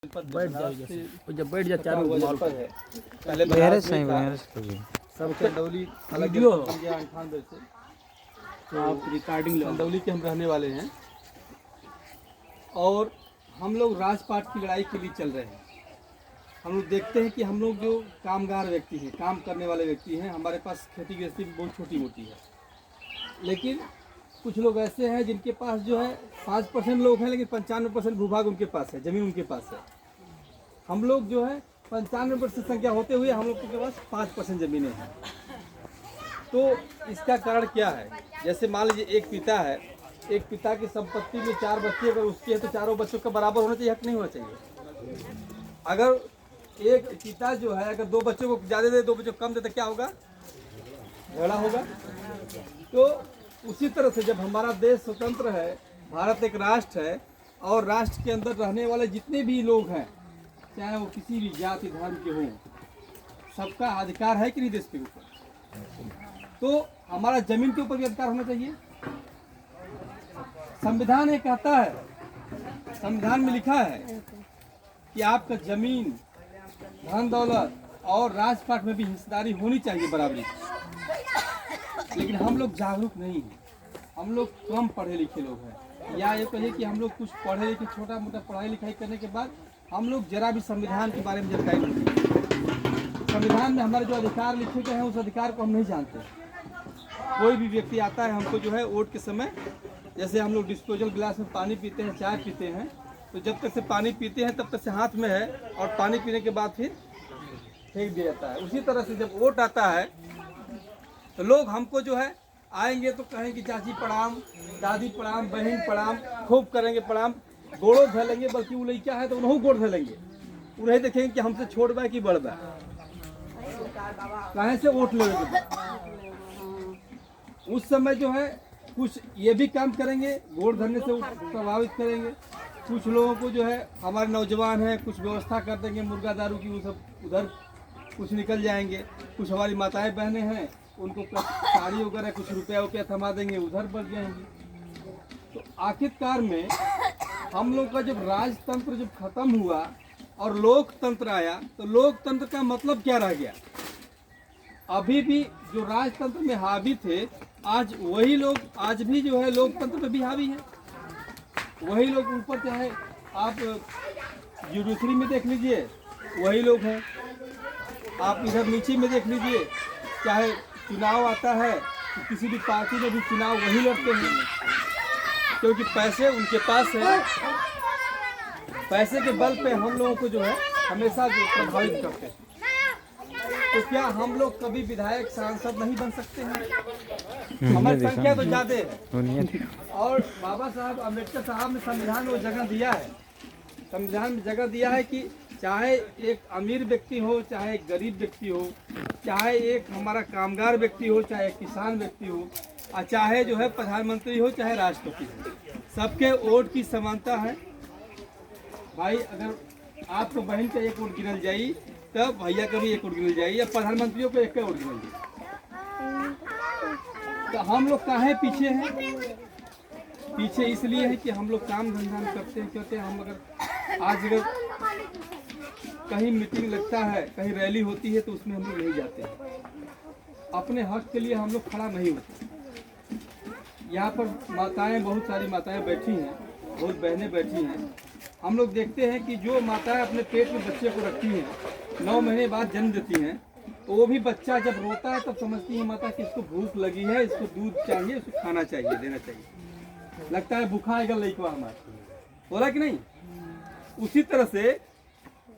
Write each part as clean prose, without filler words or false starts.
बैठ जाओ जब बैठ जा चारों पर है पहले सब चंदौली वीडियो हो। 98 से तो आप रिकॉर्डिंग लो। चंदौली के हम रहने वाले हैं और हम लोग राजपाट की लड़ाई के लिए चल रहे हैं। हम लोग देखते हैं कि हम लोग जो कामगार व्यक्ति हैं, काम करने वाले व्यक्ति हैं, हमारे पास खेती गृहस्थी बहुत छोटी मोटी है, लेकिन कुछ लोग ऐसे हैं जिनके पास जो है 5% लोग हैं, लेकिन 95% भूभाग उनके पास है, ज़मीन उनके पास है। हम लोग जो है 95% संख्या होते हुए हम लोग के पास 5% ज़मीनें हैं। तो इसका कारण क्या है? जैसे मान लीजिए एक पिता है, एक पिता की संपत्ति में 4 बच्चे अगर उसके हैं तो चारों बच्चों का बराबर होना चाहिए, हक नहीं होना चाहिए। अगर एक पिता जो है अगर 2 बच्चों को ज़्यादा दे 2 बच्चों को कम दे तो क्या होगा? झगड़ा होगा। तो उसी तरह से जब हमारा देश स्वतंत्र है, भारत एक राष्ट्र है और राष्ट्र के अंदर रहने वाले जितने भी लोग हैं, चाहे वो किसी भी जाति धर्म के हों, सबका अधिकार है कि नहीं देश के ऊपर? तो हमारा जमीन के ऊपर भी अधिकार होना चाहिए। संविधान ये कहता है, संविधान में लिखा है कि आपका जमीन, धन दौलत और राजपाट में भी हिस्सेदारी होनी चाहिए बराबरी। लेकिन हम लोग जागरूक नहीं हैं, हम लोग कम पढ़े लिखे लोग हैं, या ये कहिए कि हम लोग कुछ पढ़े लिखे छोटा मोटा पढ़ाई लिखाई करने के बाद हम लोग जरा भी संविधान के बारे में जानकारी नहीं है। संविधान में हमारे जो अधिकार लिखे गए हैं उस अधिकार को हम नहीं जानते। कोई भी व्यक्ति आता है हमको जो है वोट के समय, जैसे हम लोग डिस्पोजल गिलास में पानी पीते हैं, चाय पीते हैं, तो जब तक से पानी पीते हैं तब तक से हाथ में है और पानी पीने के बाद फिर फेंक दिया जाता है। उसी तरह से जब वोट आता है तो लोग हमको जो है आएंगे तो कहेंगे चाची प्रणाम, दादी प्रणाम, बहन प्रणाम, खूब करेंगे प्रणाम, गोड़ों धलेंगे, बल्कि वो लड़का है तो उन्होंने गोड़ धलेंगे। उन्हें देखेंगे कि हमसे छोट बा कि बड़ बा, कहीं से वोट लेंगे। उस समय जो है कुछ ये भी काम करेंगे, गोड़ धरने से प्रभावित करेंगे। कुछ लोगों को जो है हमारे नौजवान हैं, कुछ व्यवस्था कर देंगे मुर्गा दारू की, वो सब उधर कुछ निकल जाएंगे। कुछ हमारी माताएं बहनें हैं, उनको साड़ी वगैरह कुछ रुपया थमा देंगे, उधर बढ़ जाएंगे। तो आखिरकार में हम लोग का जब राजतंत्र जब खत्म हुआ और लोकतंत्र आया, तो लोकतंत्र का मतलब क्या रह गया? अभी भी जो राजतंत्र में हावी थे, आज वही लोग आज भी जो है लोकतंत्र में भी हावी है। वही लोग ऊपर, चाहे आप जुडिशरी में देख लीजिए वही लोग हैं, आप इधर नीचे में देख लीजिए, चाहे चुनाव आता है तो किसी भी पार्टी में भी चुनाव वही लड़ते हैं, क्योंकि पैसे उनके पास है। पैसे के बल पे हम लोगों को जो है हमेशा जो प्रभावित करते हैं। तो क्या हम लोग कभी विधायक सांसद नहीं बन सकते हैं? हमारी संख्या तो ज्यादा है और बाबा साहब अम्बेडकर साहब ने संविधान में वो जगह दिया है, संविधान में जगह दिया है कि चाहे एक अमीर व्यक्ति हो, चाहे एक गरीब व्यक्ति हो, चाहे एक हमारा कामगार व्यक्ति हो, चाहे एक किसान व्यक्ति हो, और चाहे जो है प्रधानमंत्री हो, चाहे राष्ट्रपति हो, सबके वोट की समानता है। भाई अगर आपको बहन का एक वोट गिनल जाई तब भैया का भी एक वोट गिनल जाई, या प्रधानमंत्रियों को एक का वोट गिनल जाई। तो हम लोग काहे पीछे हैं? पीछे इसलिए है कि हम लोग काम धंधा करते हैं, क्योंकि हम अगर आज अगर कहीं मीटिंग लगता है, कहीं रैली होती है तो उसमें हम लोग नहीं जाते हैं। अपने हक के लिए हम लोग खड़ा नहीं होते। यहाँ पर माताएं, बहुत सारी माताएं बैठी हैं, बहुत बहनें बैठी हैं। हम लोग देखते हैं कि जो माताएं अपने पेट में बच्चे को रखती हैं, 9 महीने बाद जन्म देती हैं, तो वो भी बच्चा जब रोता है तब समझती है माता कि इसको भूख लगी है, इसको दूध चाहिए, इसको खाना चाहिए, देना चाहिए। लगता है भूखा आएगा लड़का हमारा, बोला कि नहीं? उसी तरह से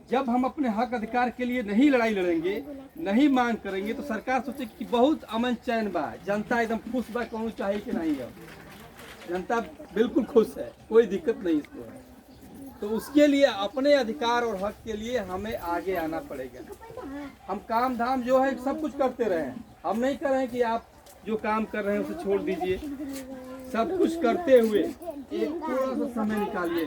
जब हम अपने हक अधिकार के लिए नहीं लड़ाई लड़ेंगे, नहीं मांग करेंगे, तो सरकार सोचे कि बहुत अमन चैन बा, जनता एकदम खुश बा, कौन चाहिए कि नहीं है, जनता बिल्कुल खुश है, कोई दिक्कत नहीं इसको है। तो उसके लिए अपने अधिकार और हक के लिए हमें आगे आना पड़ेगा। हम काम धाम जो है सब कुछ करते रहे हैं, हम नहीं कर रहे हैं कि आप जो काम कर रहे हैं उसे छोड़ दीजिए। सब कुछ करते हुए एक थोड़ा सा समय निकालिए,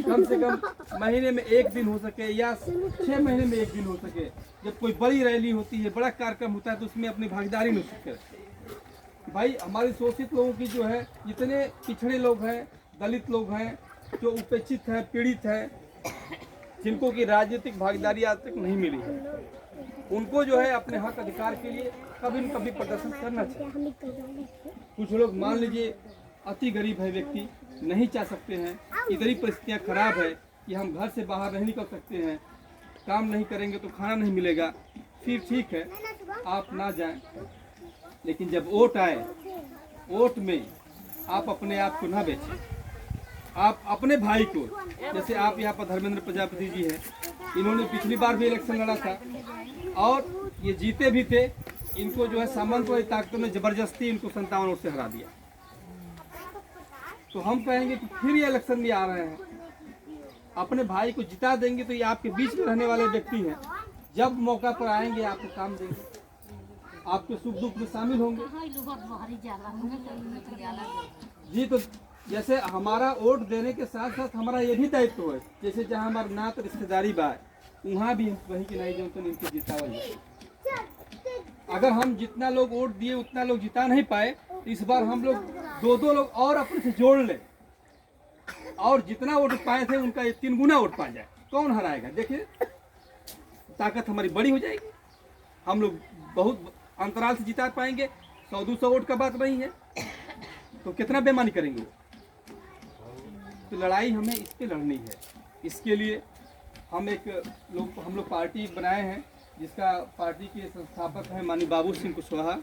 कम से कम महीने में 1 दिन हो सके या 6 महीने में 1 दिन हो सके। जब कोई बड़ी रैली होती है, बड़ा कार्यक्रम होता है, तो उसमें अपनी भागीदारी निश्चित करें। भाई हमारे शोषित लोगों की जो है, जितने पिछड़े लोग हैं, दलित लोग हैं, जो उपेक्षित है, पीड़ित है, जिनको की राजनीतिक भागीदारी आज तक नहीं मिली है, उनको जो है अपने हक अधिकार के लिए कभी न कभी प्रदर्शन करना चाहिए। कुछ लोग मान लीजिए अति गरीब है व्यक्ति, नहीं चाह सकते हैं, इधर परिस्थितियाँ खराब है कि हम घर से बाहर नहीं निकल सकते हैं, काम नहीं करेंगे तो खाना नहीं मिलेगा, फिर ठीक है आप ना जाएं। लेकिन जब वोट आए, वोट में आप अपने आप को ना बेचें, आप अपने भाई को, जैसे आप यहाँ पर धर्मेंद्र प्रजापति जी हैं, इन्होंने पिछली बार भी इलेक्शन लड़ा था और ये जीते भी थे। इनको जो है सामंतवादी ताकतों ने जबरदस्ती इनको 57 वोट से हरा दिया। तो हम कहेंगे कि फिर ये इलेक्शन में आ रहे हैं, अपने भाई को जिता देंगे तो ये आपके बीच में रहने वाले व्यक्ति हैं, जब मौका पर आएंगे आपको काम देंगे, आपके सुख दुख में शामिल होंगे। जी, तो जैसे हमारा वोट देने के साथ साथ हमारा ये भी दायित्व है, जैसे जहाँ हमारा नात रिश्तेदारी बा वहाँ भी वहीं की नहीं जो तो इनके जितावल। अगर हम जितना लोग वोट दिए उतना लोग जिता नहीं पाए, तो इस बार हम लोग दो लोग और अपने से जोड़ ले और जितना वोट पाए थे उनका ये 3 गुना वोट पा जाए। कौन हराएगा? देखिए ताकत हमारी बड़ी हो जाएगी, हम लोग बहुत अंतराल से जिता पाएंगे। 100-200 वोट का बात नहीं है, तो कितना बेईमानी करेंगे? तो लड़ाई हमें इस पे लड़नी है। इसके लिए हम लोग पार्टी बनाए हैं, जिसका पार्टी के संस्थापक हैं माननीय बाबू सिंह कुशवाहा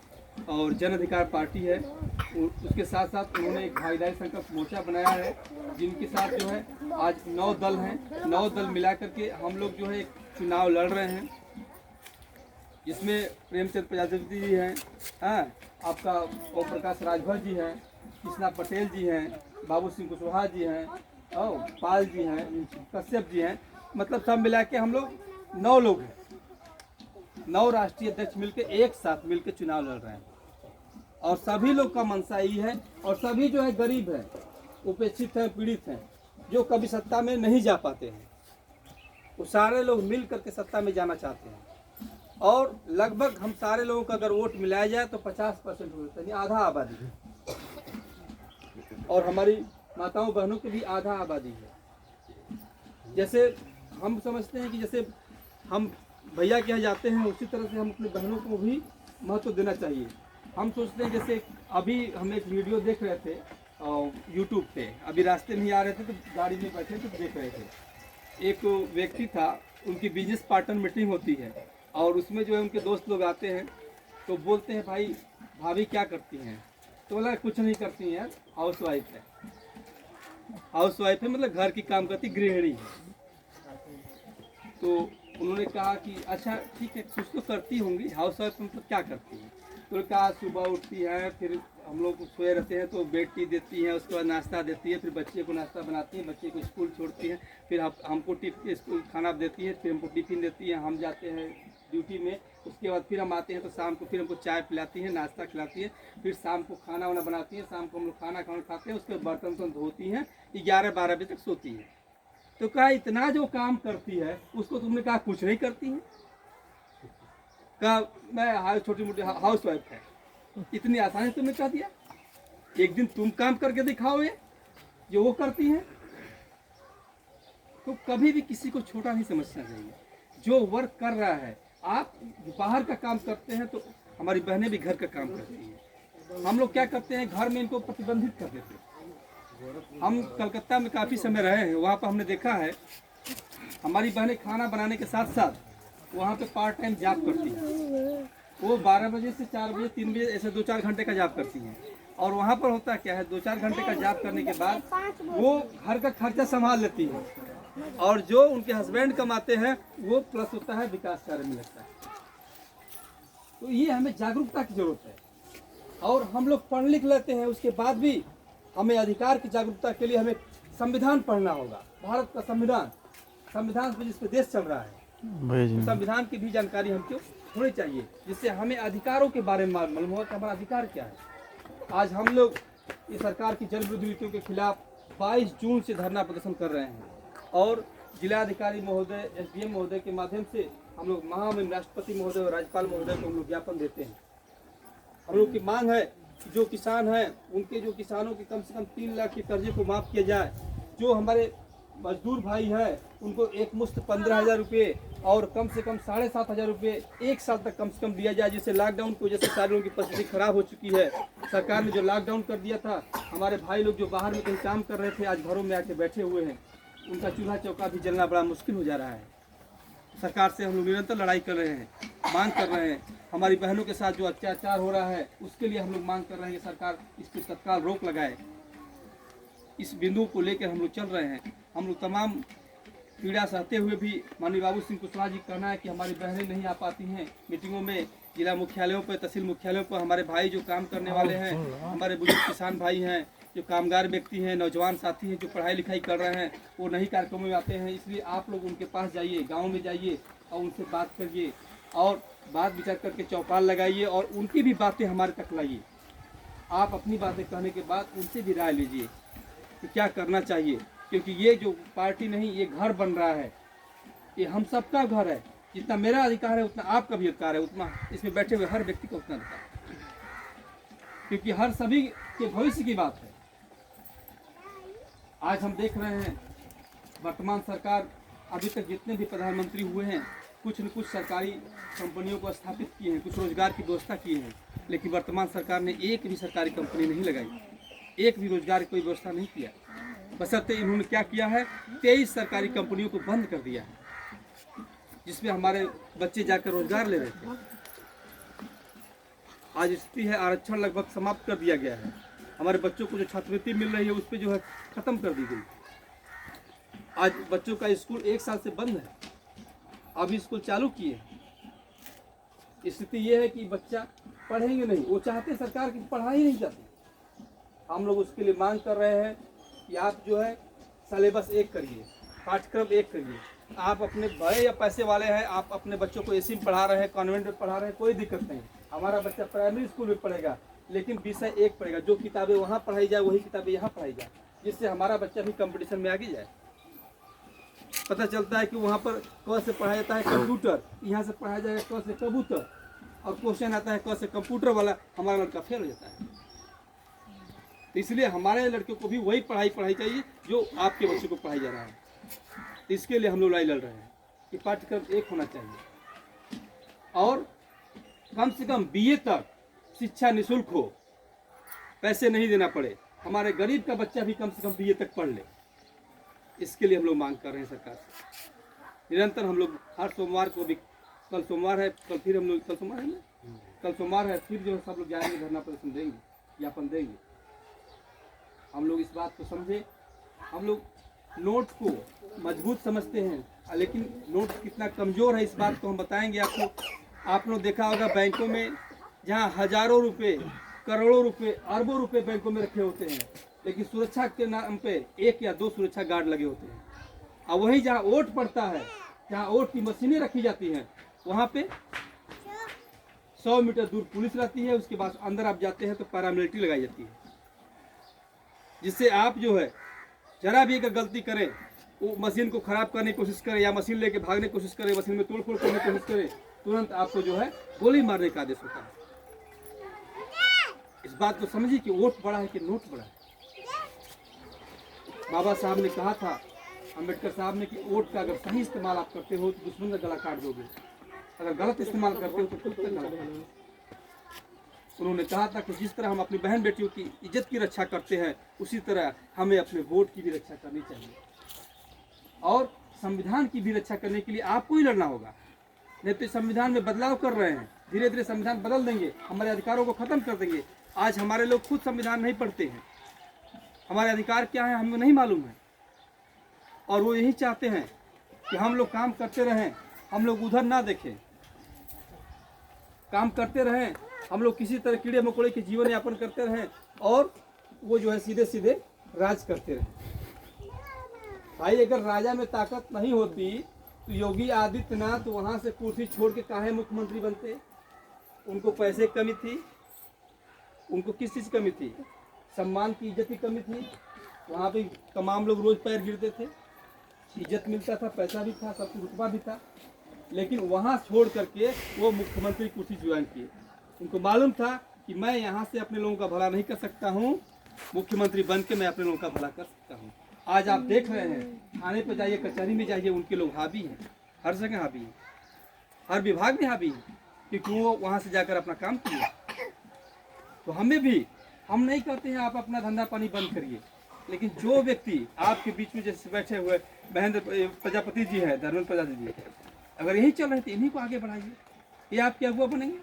और जन अधिकार पार्टी है। उसके साथ साथ उन्होंने एक भागीदारी संकल्प मोर्चा बनाया है, जिनके साथ जो है आज 9 दल हैं। 9 दल मिला करके हम लोग जो है एक चुनाव लड़ रहे हैं। इसमें प्रेमचंद प्रजापति जी हैं, हाँ, आपका ओम प्रकाश राजभर जी हैं, कृष्णा पटेल जी हैं, बाबू सिंह कुशवाहा जी हैं, और पाल जी हैं, कश्यप जी हैं। मतलब सब मिला के हम लोग 9 लोग हैं। 9 राष्ट्रीय अध्यक्ष मिलकर एक साथ मिलकर चुनाव लड़ रहे हैं और सभी लोग का मंशा यही है। और सभी जो है गरीब हैं, उपेक्षित हैं, पीड़ित हैं, जो कभी सत्ता में नहीं जा पाते हैं, वो सारे लोग मिल करके सत्ता में जाना चाहते हैं। और लगभग हम सारे लोगों का अगर वोट मिलाया जाए तो 50% होता है, आधा आबादी है। और हमारी माताओं बहनों की भी आधा आबादी है। जैसे हम समझते हैं कि जैसे हम भैया के यहाँ जाते हैं, उसी तरह से हम अपने बहनों को भी महत्व देना चाहिए। हम सोचते हैं, जैसे अभी हम एक वीडियो देख रहे थे यूट्यूब पे, अभी रास्ते में ही आ रहे थे तो गाड़ी में बैठे तो देख रहे थे। एक व्यक्ति था, उनकी बिजनेस पार्टनर मीटिंग होती है और उसमें जो है उनके दोस्त लोग आते हैं तो बोलते हैं, भाई भाभी क्या करती हैं? तो बोला कुछ नहीं करती हैं, हाउस वाइफ है। हाउस वाइफ है मतलब घर की काम करती, गृहिणी है। तो उन्होंने कहा कि अच्छा ठीक है, कुछ तो करती होंगी, हाउस वाइफ मतलब क्या करती है? तो कहा सुबह उठती है, फिर हम लोग सोए रहते हैं तो बेड टी देती हैं, उसके बाद नाश्ता देती है, फिर बच्चे को नाश्ता बनाती हैं, बच्चे को स्कूल छोड़ती हैं, फिर हमको स्कूल खाना देती है, फिर हमको टिफिन देती है, हम जाते हैं ड्यूटी में। उसके बाद फिर हम आते हैं तो शाम को फिर हमको चाय पिलाती है, नाश्ता खिलाती है, फिर शाम को खाना वाना बनाती है, शाम को हम लोग खाना खाते हैं, उसके बाद बर्तन धोती हैं, 11-12 बजे तक सोती है। तो कहा इतना जो काम करती है उसको तुमने कहा कुछ नहीं करती है? कहा मैं छोटी मोटी हाउस वाइफ है। इतनी आसानी तुमने कह दिया? एक दिन तुम काम करके दिखाओ ये जो वो करती हैं। तो कभी भी किसी को छोटा नहीं समझना चाहिए। जो वर्क कर रहा है, आप बाहर का काम करते हैं तो हमारी बहनें भी घर का काम करती हैं। हम लोग क्या करते हैं, घर में इनको प्रतिबंधित कर देते हैं। हम कलकत्ता में काफ़ी समय रहे हैं, वहाँ पर हमने देखा है हमारी बहनें खाना बनाने के साथ साथ वहाँ पे पार्ट टाइम जॉब करती हैं। वो 12 बजे से 4 बजे 3 बजे ऐसे 2-4 घंटे का जॉब करती हैं। और वहाँ पर होता क्या है, 2-4 घंटे का जॉब करने के बाद वो घर का खर्चा संभाल लेती हैं और जो उनके हस्बैंड कमाते हैं वो प्लस होता है विकास कार्य में लगता है। तो ये हमें जागरूकता की जरूरत है। और हम लोग पढ़ लिख लेते हैं, उसके बाद भी हमें अधिकार की जागरूकता के लिए हमें संविधान पढ़ना होगा। भारत का संविधान पे जिस पे देश चल रहा है, तो संविधान की भी जानकारी हमको होनी चाहिए, जिससे हमें अधिकारों के बारे में मालूम हो कि हमारा अधिकार क्या है। आज हम लोग ये सरकार की जन विरोधी नीतियों के खिलाफ 22 जून से धरना प्रदर्शन कर रहे हैं और जिलाधिकारी महोदय, SDM महोदय के माध्यम से हम लोग महामहिम राष्ट्रपति महोदय और राज्यपाल महोदय को हम लोग ज्ञापन देते हैं। हम लोग की मांग है कि जो किसान हैं उनके, जो किसानों के कम से कम 3 लाख के कर्जे को माफ़ किया जाए। जो हमारे मजदूर भाई है उनको एक मुश्त 15,000 रुपये और कम से कम 7,500 रुपये एक साल तक कम से कम दिया जाए, जिससे लॉकडाउन की वजह से सारे लोगों की परिस्थिति खराब हो चुकी है। सरकार ने जो लॉकडाउन कर दिया था, हमारे भाई लोग जो बाहर में कहीं काम कर रहे थे आज घरों में आके बैठे हुए हैं, उनका चूल्हा चौका भी जलना बड़ा मुश्किल हो जा रहा है। सरकार से हम लोग निरंतर लड़ाई कर रहे हैं, मांग कर रहे हैं। हमारी बहनों के साथ जो अत्याचार हो रहा है उसके लिए हम लोग मांग कर रहे हैं कि सरकार इस पर तत्काल रोक लगाए। इस बिंदु को लेकर हम लोग चल रहे हैं। हम लोग तमाम पीड़ा सहते हुए भी माननीय बाबू सिंह कुशवाहा जी कहना है कि हमारी बहनें नहीं आ पाती हैं मीटिंगों में, जिला मुख्यालयों पर, तहसील मुख्यालयों पर। हमारे भाई जो काम करने वाले हैं, हमारे बुजुर्ग किसान भाई हैं, जो कामगार व्यक्ति हैं, नौजवान साथी हैं जो पढ़ाई लिखाई कर रहे हैं, वो नहीं कार्यक्रमों में आते हैं। इसलिए आप लोग उनके पास जाइए, गाँव में जाइए और उनसे बात करिए और बात विचार करके चौपाल लगाइए और उनकी भी बातें हमारे तक लाइए। आप अपनी बातें कहने के बाद उनसे भी राय लीजिए कि क्या करना चाहिए, क्योंकि ये जो पार्टी नहीं, ये घर बन रहा है, ये हम सबका घर है। जितना मेरा अधिकार है उतना आपका भी अधिकार है, उतना इसमें बैठे हुए हर व्यक्ति का उतना अधिकार है, क्योंकि हर सभी के भविष्य की बात है। आज हम देख रहे हैं वर्तमान सरकार अभी तक जितने भी प्रधानमंत्री हुए हैं, कुछ न कुछ सरकारी कंपनियों को स्थापित किए हैं, कुछ रोजगार की व्यवस्था की है, लेकिन वर्तमान सरकार ने एक भी सरकारी कंपनी नहीं लगाई, एक भी रोजगार की कोई व्यवस्था नहीं किया। बशर्ते इन्होंने क्या किया है, 23 सरकारी कंपनियों को बंद कर दिया है, जिसमें हमारे बच्चे जाकर रोजगार ले रहे थे। आज स्थिति है, आरक्षण लगभग समाप्त कर दिया गया है। हमारे बच्चों को जो छात्रवृत्ति मिल रही है उस पर जो है खत्म कर दी गई। आज बच्चों का स्कूल 1 साल से बंद है, अभी स्कूल चालू किए। स्थिति ये है कि बच्चा पढ़ेंगे नहीं, वो चाहते सरकार की पढ़ाई नहीं चाहती। हम लोग उसके लिए मांग कर रहे हैं कि आप जो है सिलेबस एक करिए, पाठ्यक्रम एक करिए। आप अपने बड़े या पैसे वाले हैं, आप अपने बच्चों को एसी में पढ़ा रहे हैं, कॉन्वेंट में पढ़ा रहे हैं, कोई दिक्कत नहीं। हमारा बच्चा प्राइमरी स्कूल में पढ़ेगा, लेकिन विषय एक पढ़ेगा। जो किताबें वहाँ पढ़ाई जाए वही किताबें यहाँ पढ़ाई जाए, जिससे हमारा बच्चा भी कंपटीशन में आगे जाए। पता चलता है कि वहाँ पर क से पढ़ाया जाता है कंप्यूटर, यहाँ से पढ़ाया जाएगा क से कबूतर, और क्वेश्चन आता है क से कंप्यूटर वाला, हमारा लड़का फेल हो जाता है। तो इसलिए हमारे लड़कों को भी वही पढ़ाई चाहिए जो आपके बच्चों को पढ़ाई जा रहा है। तो इसके लिए हम लोग लड़ाई लड़ रहे हैं कि पाठ्यक्रम एक होना चाहिए और कम से कम बीए तक शिक्षा निःशुल्क हो, पैसे नहीं देना पड़े, हमारे गरीब का बच्चा भी कम से कम बीए तक पढ़ ले। इसके लिए हम लोग मांग कर रहे हैं सरकार से। निरंतर हम लोग हर सोमवार को भी, कल सोमवार है, कल फिर हम लोग, कल सोमवार है ना, कल सोमवार है, फिर जो है सब लोग जाएंगे, धरना प्रदर्शन देंगे, ज्ञापन देंगे। हम लोग इस बात को समझे। हम लोग नोट को मजबूत समझते हैं, लेकिन नोट कितना कमज़ोर है इस बात को हम बताएंगे आपको। आप लोग देखा होगा बैंकों में जहां हजारों रुपए, करोड़ों रुपए, अरबों रुपए बैंकों में रखे होते हैं, लेकिन सुरक्षा के नाम पे 1 या 2 सुरक्षा गार्ड लगे होते हैं। और वहीं जहां वोट पड़ता है, जहां वोट की मशीनें रखी जाती हैं, वहां पे 100 मीटर दूर पुलिस रहती है। उसके बाद अंदर आप जाते हैं तो पैरामिलिट्री लगाई जाती है, जिससे आप जो है जरा भी अगर गलती करें, वो मशीन को खराब करने की कोशिश करे या मशीन लेके भागने की कोशिश करे, मशीन में तोड़ फोड़ करने की कोशिश करे, तुरंत आपको जो है गोली मारने का आदेश होता है। इस बात को समझिए कि वोट बड़ा है कि नोट बड़ा है। बाबा साहब ने कहा था, अम्बेडकर साहब ने, कि वोट का अगर सही इस्तेमाल आप करते हो तो दुश्मन का गला काट दोगे, अगर गलत इस्तेमाल करते हो तो खुद का गला काट दोगे। उन्होंने कहा था कि जिस तरह हम अपनी बहन बेटियों की इज्जत की रक्षा करते हैं, उसी तरह हमें अपने वोट की भी रक्षा करनी चाहिए। और संविधान की भी रक्षा करने के लिए आपको ही लड़ना होगा। नहीं तो संविधान में बदलाव कर रहे हैं, धीरे धीरे संविधान बदल देंगे, हमारे अधिकारों को खत्म कर देंगे। आज हमारे लोग खुद संविधान नहीं पढ़ते हैं, हमारे अधिकार क्या है हमें नहीं मालूम है, और वो यही चाहते हैं कि हम लोग काम करते रहें, हम लोग उधर ना देखें, काम करते रहें, हम लोग किसी तरह कीड़े मकोड़े के जीवन यापन करते रहें, और वो जो है सीधे सीधे राज करते रहें। भाई अगर राजा में ताकत नहीं होती तो योगी आदित्यनाथ वहाँ से कुर्सी छोड़ के काहे मुख्यमंत्री बनते? उनको पैसे की कमी थी, उनको किस चीज़ की कमी थी? सम्मान की, इज्जत की कमी थी। वहाँ पे तमाम लोग रोज पैर गिरते थे, इज्जत मिलता था, पैसा भी था, सब कुछ रुतबा भी था, लेकिन वहाँ छोड़ करके वो मुख्यमंत्री कुर्सी ज्वाइन किए। उनको मालूम था कि मैं यहाँ से अपने लोगों का भला नहीं कर सकता हूँ, मुख्यमंत्री बन के मैं अपने लोगों का भला कर सकता हूँ। आज आप देख रहे हैं, थाने पर जाइए, कचहरी में जाइए, उनके लोग हावी हैं, हर जगह हावी हैं, हर विभाग में हावी हैं, क्योंकि वो वहाँ से जाकर अपना काम किए। तो हमें भी, हम नहीं कहते हैं आप अपना धंधा पानी बंद करिए, लेकिन जो व्यक्ति आपके बीच में जैसे बैठे हुए महेंद्र प्रजापति जी है, धर्मेंद्र प्रजापति जी, अगर यही चल रहे थे, इन्हीं को आगे बढ़ाइए, ये आपके अगुआ बनेंगे।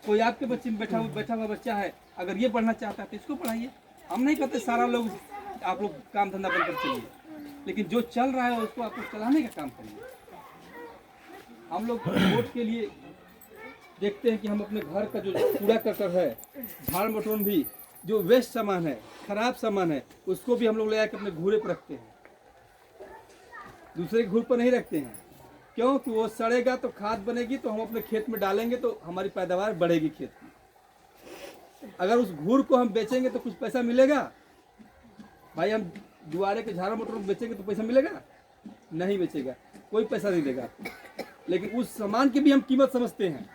कोई आपके बच्चे में बैठा हुआ बच्चा है, अगर ये बढ़ना चाहता है तो इसको बढ़ाइए। हम नहीं कहते सारा लोग आप लोग काम धंधा बंद कर चलिए, लेकिन जो चल रहा है उसको आप लोग चलाने का काम करिए। हम लोग वोट के लिए देखते हैं कि हम अपने घर का जो कूड़ा करकट है, झाड़ मटोन भी, जो वेस्ट सामान है, खराब सामान है, उसको भी हम लोग ले आकर अपने घूरे पर रखते हैं, दूसरे के घूर पर नहीं रखते हैं। क्यों? कि वो सड़ेगा तो खाद बनेगी, तो हम अपने खेत में डालेंगे तो हमारी पैदावार बढ़ेगी खेत की। अगर उस घूर को हम बेचेंगे तो कुछ पैसा मिलेगा? भाई हम दुआरे के झाड़ा मोटर बेचेंगे तो पैसा मिलेगा? नहीं बेचेगा, कोई पैसा नहीं देगा। लेकिन उस सामान की भी हम कीमत समझते हैं,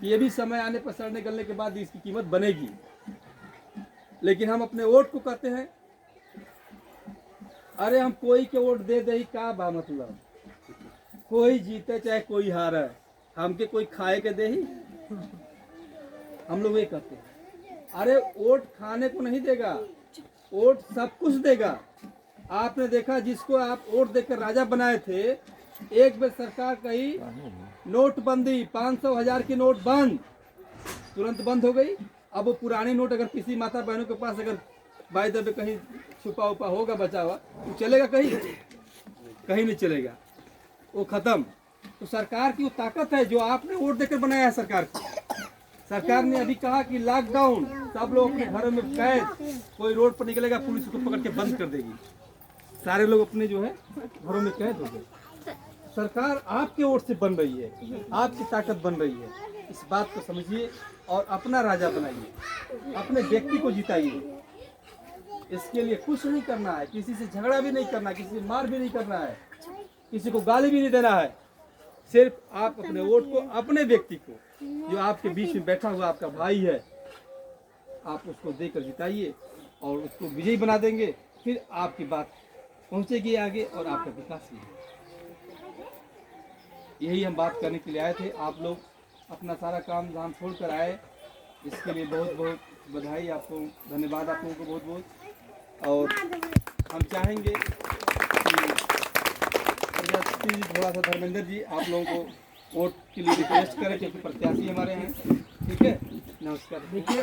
ये भी समय आने पर सड़ने गलने के बाद इसकी कीमत बनेगी। लेकिन हम अपने वोट को कहते हैं, अरे हम कोई के वोट दे दे, का बा मतलब, कोई जीते चाहे कोई हारे, हमके कोई खाए के दे ही, हम लोग ये कहते हैं। अरे वोट खाने को नहीं देगा, वोट सब कुछ देगा। आपने देखा, जिसको आप वोट देकर राजा बनाए थे, एक बार सरकार कही नोटबंदी, 500 1000 की नोट बंद, तुरंत बंद हो गई। अब वो पुरानी नोट अगर किसी माता बहनों के पास अगर बाई दबे कहीं छुपा उपा होगा बचा हुआ, तो चलेगा? कहीं नहीं चलेगा, वो खत्म। तो सरकार की वो ताकत है जो आपने वोट देकर बनाया है। सरकार ने अभी कहा कि लॉकडाउन, सब लोग अपने घरों में कैद, कोई रोड पर निकलेगा पुलिस उसको पकड़ के बंद कर देगी, सारे लोग अपने जो है घरों में कैद हो गए। सरकार आपके वोट से बन रही है, आपकी ताकत बन रही है। इस बात को समझिए और अपना राजा बनाइए, अपने व्यक्ति को जिताइए। इसके लिए कुछ नहीं करना है, किसी से झगड़ा भी नहीं करना, किसी से मार भी नहीं करना है, किसी को गाली भी नहीं देना है। सिर्फ आप अपने वोट को, अपने व्यक्ति को, जो आपके बीच में बैठा हुआ आपका भाई है, आप उसको देकर जिताइए और उसको विजयी बना देंगे। फिर आपकी बात पहुंचेगी आगे और आपका विकास भी। यही हम बात करने के लिए आए थे। आप लोग अपना सारा काम धाम छोड़ कर आए, इसके लिए बहुत बहुत बधाई आपको, धन्यवाद आप लोगों को बहुत बहुत। और हम चाहेंगे कि थोड़ा सा धर्मेंद्र जी आप लोगों को वोट के लिए रिक्वेस्ट करें, क्योंकि प्रत्याशी हमारे हैं। ठीक है, नमस्कार। देखिए,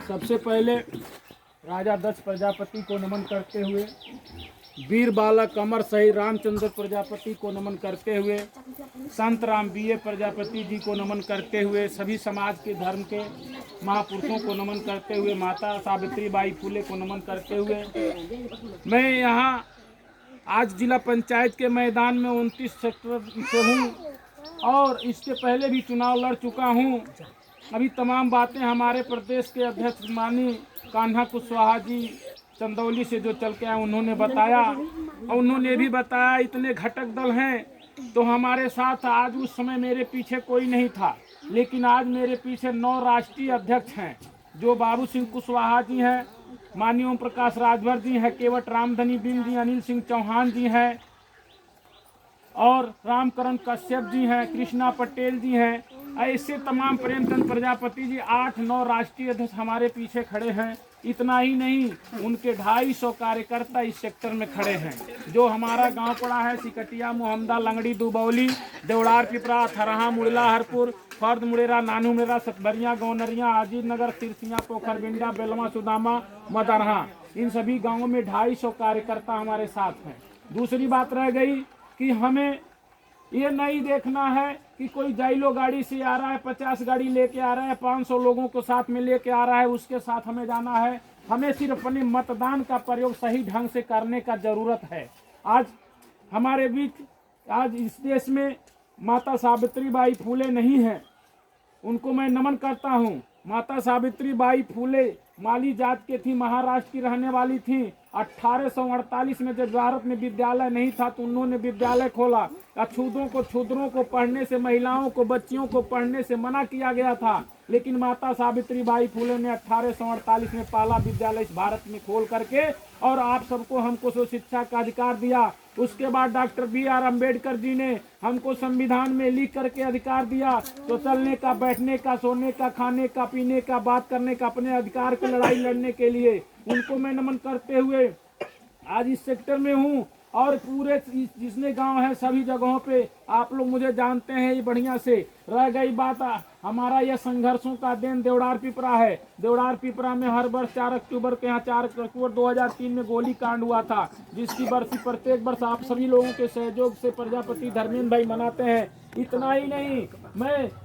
सबसे पहले राजा दक्ष प्रजापति को नमन करते हुए, वीर बालक अमर शहीद रामचंद्र प्रजापति को नमन करते हुए, संत राम बीए प्रजापति जी को नमन करते हुए, सभी समाज के धर्म के महापुरुषों को नमन करते हुए, माता सावित्री बाई फुले को नमन करते हुए, मैं यहाँ आज जिला पंचायत के मैदान में 29 सेक्टर से हूँ और इसके पहले भी चुनाव लड़ चुका हूँ। अभी तमाम बातें हमारे प्रदेश के अध्यक्ष माननीय कान्हा कुशवाहा जी चंदौली से जो चल के आए उन्होंने बताया, और उन्होंने भी बताया इतने घटक दल हैं तो हमारे साथ। आज उस समय मेरे पीछे कोई नहीं था, लेकिन आज मेरे पीछे 9 राष्ट्रीय अध्यक्ष हैं, जो बाबू सिंह कुशवाहा जी हैं, माननीय ओम प्रकाश राजभर जी हैं, केवट रामधनी बिंद जी, अनिल सिंह चौहान जी हैं और रामकरण कश्यप जी हैं, कृष्णा पटेल जी हैं, ऐसे तमाम प्रेमचंद प्रजापति जी, 8-9 राष्ट्रीय अध्यक्ष हमारे पीछे खड़े हैं। इतना ही नहीं, उनके 250 कार्यकर्ता इस सेक्टर में खड़े हैं। जो हमारा गांव पड़ा है सिकटिया, मोहम्मदा, लंगड़ी, दुबौली, देवड़ार, पिपरा, थरहा, मुड़ला, हरपुर, फर्द, मुड़ेरा, नानू मुड़ेरा, सतबरिया, गौनरिया, आजीत नगर, तिरसिया, पोखर, बिंडा, बेलवा, सुदामा, मदरहा, इन सभी गाँवों में 250 कार्यकर्ता हमारे साथ हैं। दूसरी बात रह गई कि हमें ये नहीं देखना है कि कोई जाइलो गाड़ी से आ रहा है, 50 गाड़ी लेके आ रहा है, 500 लोगों को साथ में लेके आ रहा है, उसके साथ हमें जाना है। हमें सिर्फ अपने मतदान का प्रयोग सही ढंग से करने का जरूरत है। आज हमारे बीच, आज इस देश में माता सावित्री बाई फुले नहीं है, उनको मैं नमन करता हूँ। माता सावित्री बाई फुले माली जात के थी, महाराष्ट्र की रहने वाली थी। 1848 में जब भारत में विद्यालय नहीं था तो उन्होंने विद्यालय खोला। छूद्रों को पढ़ने से, महिलाओं को, बच्चियों को पढ़ने से मना किया गया था, लेकिन माता सावित्री बाई फुले ने 1848 में पहला विद्यालय इस भारत में खोल करके और आप सबको हमको शिक्षा का अधिकार दिया। उसके बाद डॉक्टर B.R. अम्बेडकर जी ने हमको संविधान में लिख करके अधिकार दिया। तो चलने का, बैठने का, सोने का, खाने का, पीने का, बात करने का, अपने अधिकार की लड़ाई लड़ने के लिए उनको मैं नमन करते हुए आज इस सेक्टर में हूँ। और पूरे जितने गांव है सभी जगहों पे आप लोग मुझे जानते हैं ये बढ़िया से। रह गई बात हमारा यह संघर्षों का दिन देवड़ार पिपरा है। देवड़ार पिपरा में हर वर्ष 4 अक्टूबर के यहाँ 4 अक्टूबर 2003 में गोली कांड हुआ था, जिसकी बरसी प्रत्येक वर्ष आप सभी लोगों के सहयोग से प्रजापति धर्मेंद्र भाई मनाते हैं। इतना ही नहीं,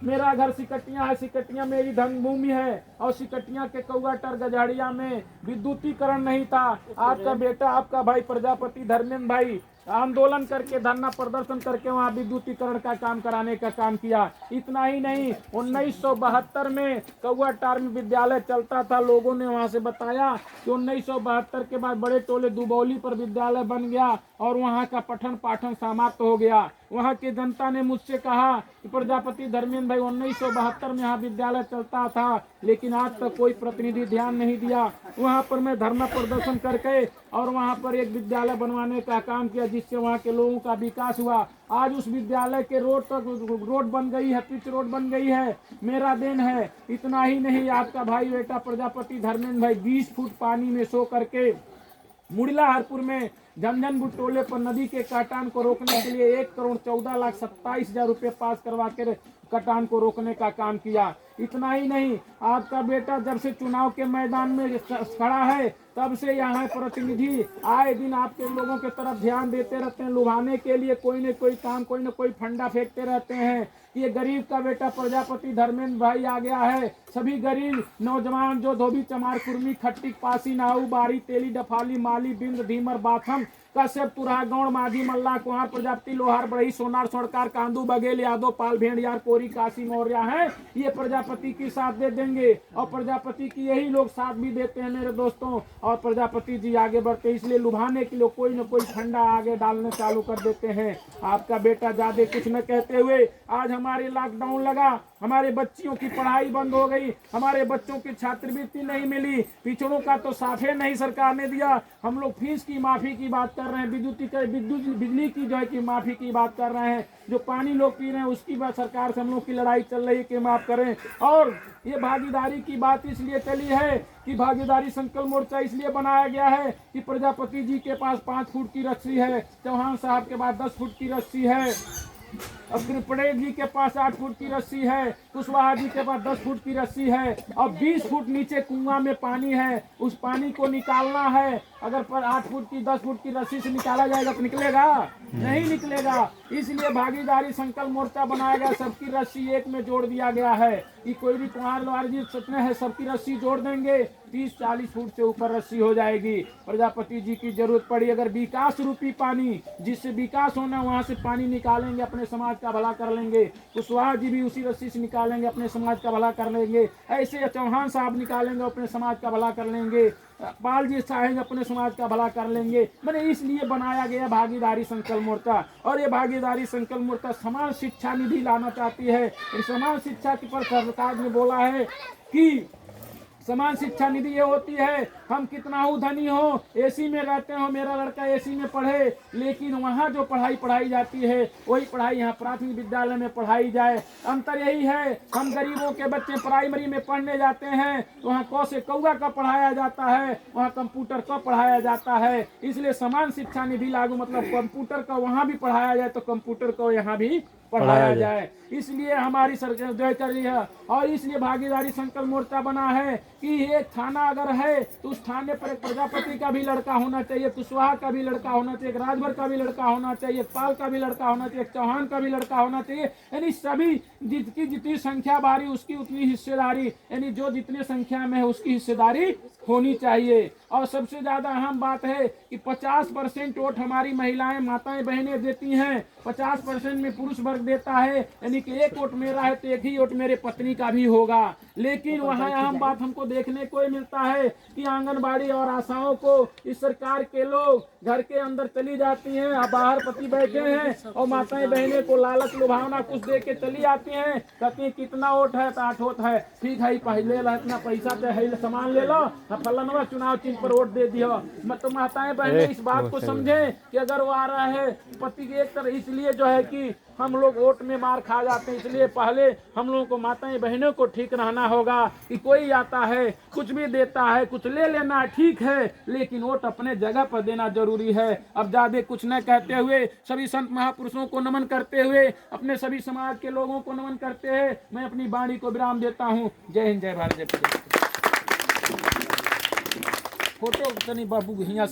मेरा घर सिकटिया है, सिकटिया मेरी धर्मभूमि है और सिकटिया के कौआटर गजाड़िया में विद्युतीकरण नहीं था। आपका बेटा, आपका भाई प्रजापति धर्मेंद्र भाई आंदोलन करके, धरना प्रदर्शन करके वहाँ विद्युतीकरण का काम कराने का काम किया। इतना ही नहीं, 1972 में कौआटार में विद्यालय चलता था। लोगों ने वहाँ से बताया कि 1972 के बाद बड़े टोले दुबौली पर विद्यालय बन गया और वहाँ का पठन पाठन समाप्त हो गया। वहाँ की जनता ने मुझसे कहा कि प्रजापति धर्मेंद्र भाई 1972 में यहाँ विद्यालय चलता था, लेकिन आज तक कोई प्रतिनिधि ध्यान नहीं दिया। वहाँ पर मैं धरना प्रदर्शन करके और वहाँ पर एक विद्यालय बनवाने का काम किया, जिससे वहाँ के लोगों का विकास हुआ। आज उस विद्यालय के रोड तक रोड बन गई है, पिच रोड बन गई है, मेरा देन है। इतना ही नहीं, आपका भाई बेटा प्रजापति धर्मेंद्र भाई 20 फुट पानी में सो करके मुड़ला हरपुर में झंझन बुटोले पर नदी के काटान को रोकने के लिए 1,14,27,000 रुपये पास करवा कर कटान को रोकने का काम किया। इतना ही नहीं, आपका बेटा जब से चुनाव के मैदान में खड़ा है तब से यहाँ प्रतिनिधि आए दिन आपके लोगों के तरफ ध्यान देते रहते हैं। लुभाने के लिए कोई न कोई काम, कोई न कोई फंडा फेंकते रहते हैं। ये गरीब का बेटा प्रजापति धर्मेंद्र भाई आ गया है। सभी गरीब नौजवान जो धोबी, चमार, कुर्मी, खट्टी, पासी, नाऊ, बारी, तेली, डफाली, माली, बिंद, धीमर, बाथम, कश्यप, तुरहा, गौड़, माझी, मल्ला, कुहार, प्रजापति, लोहार, बड़ई, सोनार, सोड़कार, कांदू, बघेल, यादव, पाल, भेड़ियार, कोरी, काशी, मौर्य हैं। ये प्रजापति की साथ दे देंगे और प्रजापति की यही लोग साथ भी देते हैं मेरे दोस्तों। और प्रजापति जी आगे बढ़ते, इसलिए लुभाने के लिए कोई न कोई फंडा आगे डालने चालू कर देते हैं। आपका बेटा ज्यादा कुछ न कहते हुए आज हमारे लॉकडाउन लगा, हमारे बच्चियों की पढ़ाई बंद हो गई, हमारे बच्चों की छात्रवृत्ति नहीं मिली, पिछड़ों का तो साफे नहीं सरकार ने दिया। हम लोग फीस की माफी की बात कर रहे हैं, बिजली की जो है कि माफी की बात कर रहे हैं, जो पानी लोग पी रहे हैं उसकी बात सरकार से हम लोग की लड़ाई चल रही है कि माफ करें। और ये भागीदारी की बात इसलिए चली है कि भागीदारी संकल्प मोर्चा इसलिए बनाया गया है कि प्रजापति जी के पास 5 फुट की रस्सी है, चौहान साहब के पास 10 फुट की रस्सी है, अब पटेल जी के पास 8 फुट की रस्सी है, कुशवाहा जी के पास 10 फुट की रस्सी है और 20 फुट नीचे कुआं में पानी है। उस पानी को निकालना है, अगर पर 8 फुट की 10 फुट की रस्सी से निकाला जाएगा तो निकलेगा नहीं निकलेगा। इसलिए भागीदारी संकल्प मोर्चा बनाया गया, सबकी रस्सी एक में जोड़ दिया गया है कि कोई भी कुमार लोहार जी सपने है सबकी रस्सी जोड़ देंगे, 30-40 फुट से ऊपर रस्सी हो जाएगी। प्रजापति जी की जरूरत पड़ी अगर विकास रूपी पानी, जिससे विकास होना वहां से पानी निकालेंगे, अपने समाज का भला कर लेंगे। कुशवाहा जी भी उसी रस्सी से निकालेंगे, अपने समाज का भला कर लेंगे। ऐसे चौहान साहब निकालेंगे, अपने समाज का भला कर लेंगे। पाल जी चाहेंगे, अपने समाज का भला कर लेंगे। मैंने इसलिए बनाया गया भागीदारी संकल्प मोर्चा। और ये भागीदारी संकल्प मोर्चा समान शिक्षा निधि लाना चाहती है। समान शिक्षा की पर सरकार ने बोला है कि समान शिक्षा निधि ये होती है, हम कितना हो धनी हो, एसी में रहते हो, मेरा लड़का एसी में पढ़े, लेकिन वहाँ जो पढ़ाई पढ़ाई जाती है वही पढ़ाई यहाँ प्राथमिक विद्यालय में पढ़ाई जाए। अंतर यही है, हम गरीबों के बच्चे प्राइमरी में पढ़ने जाते हैं तो वहाँ क से कौआ का पढ़ाया जाता है, वहाँ कंप्यूटर का पढ़ाया जाता है। इसलिए समान शिक्षा निधि लागू, मतलब कंप्यूटर का वहाँ भी पढ़ाया जाए तो कंप्यूटर को यहाँ भी पढ़ाया जाए। इसलिए हमारी सरकार जो चल रही है और इसलिए भागीदारी संकल्प मोर्चा बना है कि एक थाना अगर है तो उस थाने पर एक प्रजापति का भी लड़का होना चाहिए, कुशवाहा का भी लड़का होना चाहिए, एक राजभर का भी लड़का होना चाहिए, पाल का भी लड़का होना चाहिए, एक चौहान का भी लड़का होना चाहिए। यानी सभी जितनी संख्या बारी उसकी उतनी हिस्सेदारी, यानी जो जितनी संख्या में है उसकी हिस्सेदारी होनी चाहिए। और सबसे ज्यादा अहम बात है कि 50% वोट हमारी महिलाएं, माताएं, बहनें देती हैं, 50% में पुरुष वर्ग रख देता है, यानी कि एक वोट मेरा है तो एक ही वोट मेरे पत्नी का भी होगा। लेकिन वहाँ अहम बात हमको देखने को ही मिलता है कि आंगनबाड़ी और आशाओं को इस सरकार के लोग घर के अंदर चली जाती हैं, अब बाहर पति बैठे हैं और माताएं बहनें को लालच लुभावना कुछ दे के चली आती हैं, कहती हैं कितना वोट है तो 8 वोट है, ठीक है पहले इतना पैसा तो है सामान ले लो, फलाना चुनाव चिन्ह पर वोट दे दियो। तो माताएं बहनें इस बात को समझें कि अगर वो आ रहा है पति के एक तरह, इसलिए जो है कि हम लोग वोट में मार खा जाते हैं, इसलिए पहले हम लोगों को माताएं बहनों को ठीक रहना होगा कि कोई आता है कुछ भी देता है, कुछ ले लेना ठीक है, लेकिन वोट अपने जगह पर देना जरूरी है। अब ज्यादा कुछ न कहते हुए सभी संत महापुरुषों को नमन करते हुए अपने सभी समाज के लोगों को नमन करते हुए मैं अपनी वाणी को विराम देता हूँ। जय हिंद, जय भारत, जय प्रजापति। फोटो तनी बाबू हियां